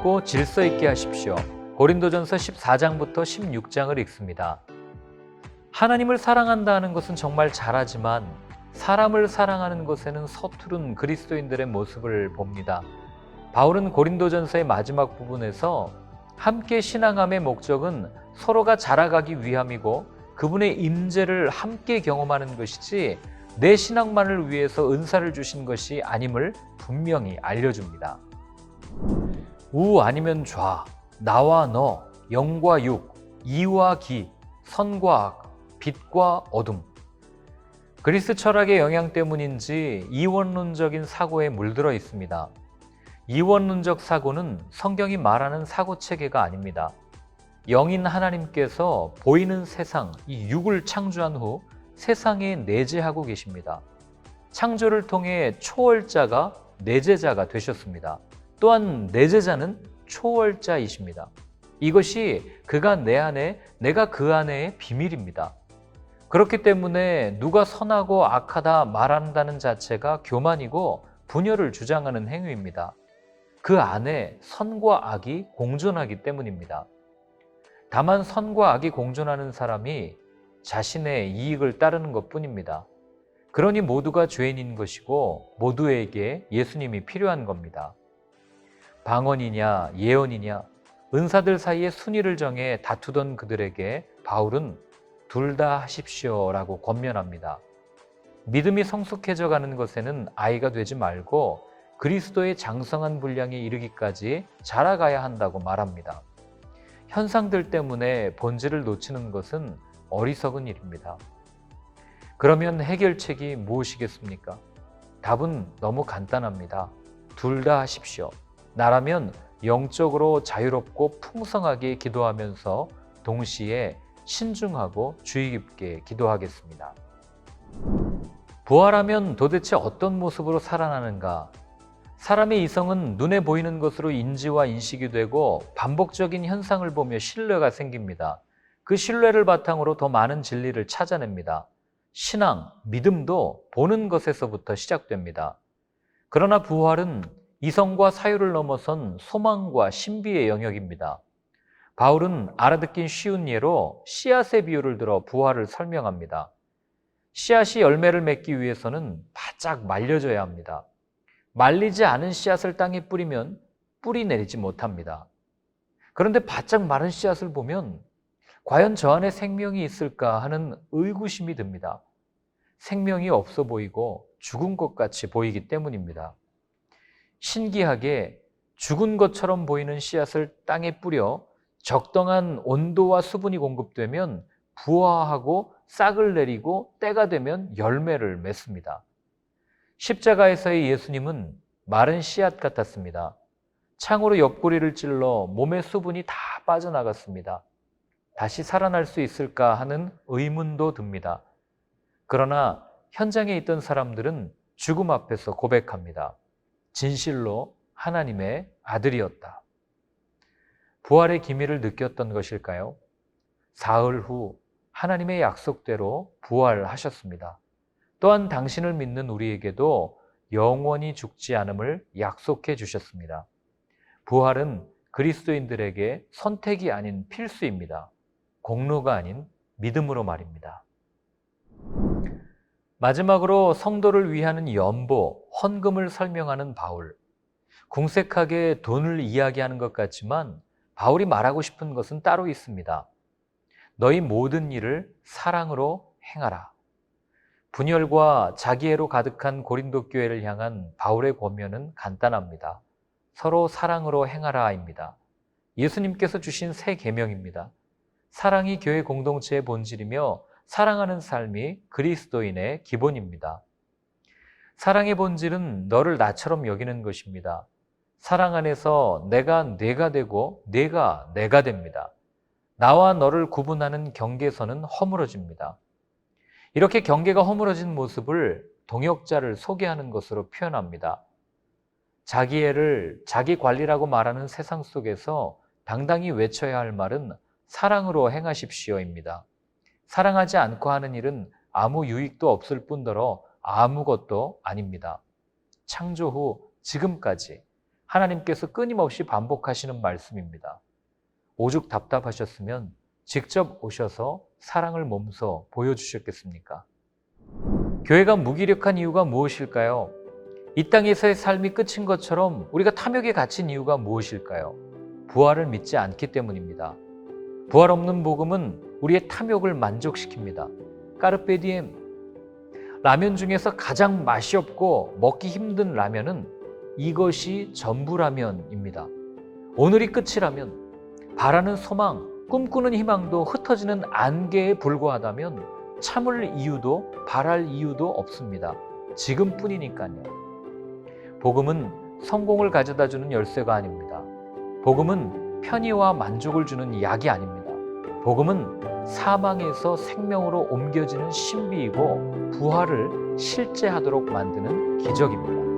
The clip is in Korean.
있고 질서 있게 하십시오. 고린도전서 14장부터 16장을 읽습니다. 하나님을 사랑한다는 것은 정말 잘하지만 사람을 사랑하는 것에는 서투른 그리스도인들의 모습을 봅니다. 바울은 고린도전서의 마지막 부분에서 함께 신앙함의 목적은 서로가 자라가기 위함이고 그분의 임재를 함께 경험하는 것이지 내 신앙만을 위해서 은사를 주신 것이 아님을 분명히 알려줍니다. 우 아니면 좌, 나와 너, 영과 육, 이와 기, 선과 악, 빛과 어둠. 그리스 철학의 영향 때문인지 이원론적인 사고에 물들어 있습니다. 이원론적 사고는 성경이 말하는 사고 체계가 아닙니다. 영인 하나님께서 보이는 세상, 이 육을 창조한 후 세상에 내재하고 계십니다. 창조를 통해 초월자가 내재자가 되셨습니다. 또한 내재자는 초월자이십니다. 이것이 그가 내 안에, 내가 그 안에의 비밀입니다. 그렇기 때문에 누가 선하고 악하다 말한다는 자체가 교만이고 분열을 주장하는 행위입니다. 그 안에 선과 악이 공존하기 때문입니다. 다만 선과 악이 공존하는 사람이 자신의 이익을 따르는 것뿐입니다. 그러니 모두가 죄인인 것이고 모두에게 예수님이 필요한 겁니다. 방언이냐 예언이냐 은사들 사이에 순위를 정해 다투던 그들에게 바울은 둘 다 하십시오라고 권면합니다. 믿음이 성숙해져 가는 것에는 아이가 되지 말고 그리스도의 장성한 분량에 이르기까지 자라가야 한다고 말합니다. 현상들 때문에 본질을 놓치는 것은 어리석은 일입니다. 그러면 해결책이 무엇이겠습니까? 답은 너무 간단합니다. 둘 다 하십시오. 나라면 영적으로 자유롭고 풍성하게 기도하면서 동시에 신중하고 주의 깊게 기도하겠습니다. 부활하면 도대체 어떤 모습으로 살아나는가? 사람의 이성은 눈에 보이는 것으로 인지와 인식이 되고 반복적인 현상을 보며 신뢰가 생깁니다. 그 신뢰를 바탕으로 더 많은 진리를 찾아냅니다. 신앙, 믿음도 보는 것에서부터 시작됩니다. 그러나 부활은 이성과 사유를 넘어선 소망과 신비의 영역입니다. 바울은 알아듣긴 쉬운 예로 씨앗의 비유를 들어 부활을 설명합니다. 씨앗이 열매를 맺기 위해서는 바짝 말려져야 합니다. 말리지 않은 씨앗을 땅에 뿌리면 뿌리 내리지 못합니다. 그런데 바짝 마른 씨앗을 보면 과연 저 안에 생명이 있을까 하는 의구심이 듭니다. 생명이 없어 보이고 죽은 것 같이 보이기 때문입니다. 신기하게 죽은 것처럼 보이는 씨앗을 땅에 뿌려 적당한 온도와 수분이 공급되면 부화하고 싹을 내리고 때가 되면 열매를 맺습니다. 십자가에서의 예수님은 마른 씨앗 같았습니다. 창으로 옆구리를 찔러 몸의 수분이 다 빠져나갔습니다. 다시 살아날 수 있을까 하는 의문도 듭니다. 그러나 현장에 있던 사람들은 죽음 앞에서 고백합니다. 진실로 하나님의 아들이었다. 부활의 기미를 느꼈던 것일까요? 사흘 후 하나님의 약속대로 부활하셨습니다. 또한 당신을 믿는 우리에게도 영원히 죽지 않음을 약속해 주셨습니다. 부활은 그리스도인들에게 선택이 아닌 필수입니다. 공로가 아닌 믿음으로 말입니다. 마지막으로 성도를 위하는 연보, 헌금을 설명하는 바울. 궁색하게 돈을 이야기하는 것 같지만 바울이 말하고 싶은 것은 따로 있습니다. 너희 모든 일을 사랑으로 행하라. 분열과 자기애로 가득한 고린도 교회를 향한 바울의 권면은 간단합니다. 서로 사랑으로 행하라입니다. 예수님께서 주신 새 계명입니다. 사랑이 교회 공동체의 본질이며 사랑하는 삶이 그리스도인의 기본입니다. 사랑의 본질은 너를 나처럼 여기는 것입니다. 사랑 안에서 내가 되고 내가 내가 됩니다. 나와 너를 구분하는 경계선은 허물어집니다. 이렇게 경계가 허물어진 모습을 동역자를 소개하는 것으로 표현합니다. 자기애를 자기 관리라고 말하는 세상 속에서 당당히 외쳐야 할 말은 사랑으로 행하십시오입니다. 사랑하지 않고 하는 일은 아무 유익도 없을 뿐더러 아무것도 아닙니다. 창조 후 지금까지 하나님께서 끊임없이 반복하시는 말씀입니다. 오죽 답답하셨으면 직접 오셔서 사랑을 몸소 보여주셨겠습니까? 교회가 무기력한 이유가 무엇일까요? 이 땅에서의 삶이 끝인 것처럼 우리가 탐욕에 갇힌 이유가 무엇일까요? 부활을 믿지 않기 때문입니다. 부활 없는 복음은 우리의 탐욕을 만족시킵니다. 까르페 디엠. 라면 중에서 가장 맛이 없고 먹기 힘든 라면은 이것이 전부라면입니다. 오늘이 끝이라면, 바라는 소망, 꿈꾸는 희망도 흩어지는 안개에 불과하다면 참을 이유도 바랄 이유도 없습니다. 지금뿐이니까요. 복음은 성공을 가져다주는 열쇠가 아닙니다. 복음은 편의와 만족을 주는 약이 아닙니다. 복음은 사망에서 생명으로 옮겨지는 신비이고 부활을 실제하도록 만드는 기적입니다.